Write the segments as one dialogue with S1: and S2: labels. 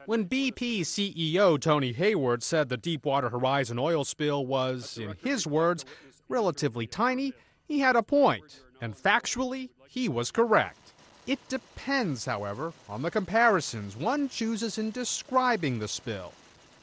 S1: When BP CEO Tony Hayward said the Deepwater Horizon oil spill was, in his words, relatively tiny, he had a point, and factually, he was correct. It depends, however, on the comparisons one chooses in describing the spill.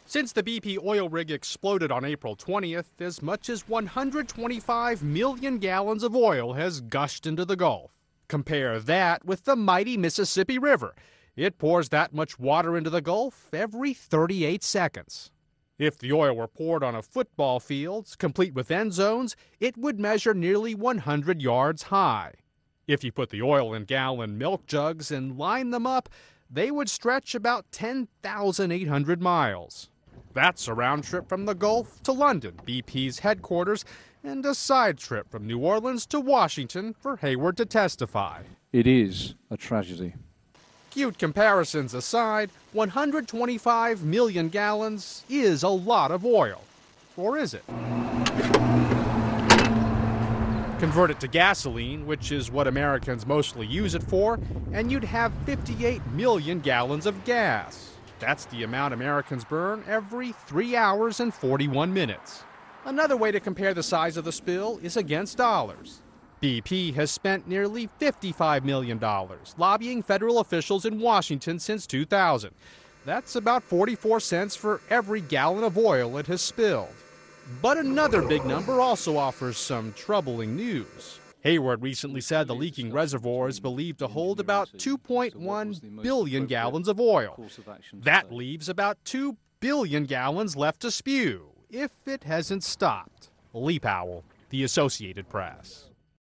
S1: Since the BP oil rig exploded on April 20th, as much as 125 million gallons of oil has gushed into the Gulf. Compare that with the mighty Mississippi River. It pours that much water into the Gulf every 38 seconds. If the oil were poured on a football field, complete with end zones, it would measure nearly 100 yards high. If you put the oil in gallon milk jugs and line them up, they would stretch about 10,800 miles. That's a round trip from the Gulf to London, BP's headquarters, and a side trip from New Orleans to Washington for Hayward to testify.
S2: It is a tragedy.
S1: Cute comparisons aside, 125 million gallons is a lot of oil. Or is it? Convert it to gasoline, which is what Americans mostly use it for, and you'd have 58 million gallons of gas. That's the amount Americans burn every 3 hours and 41 minutes. Another way to compare the size of the spill is against dollars. BP has spent nearly $55 million lobbying federal officials in Washington since 2000. That's about 44 cents for every gallon of oil it has spilled. But another big number also offers some troubling news. Hayward recently said the leaking reservoir is believed to hold about 2.1 billion gallons of oil. That leaves about 2 billion gallons left to spew, if it hasn't stopped. Lee Powell, The Associated Press.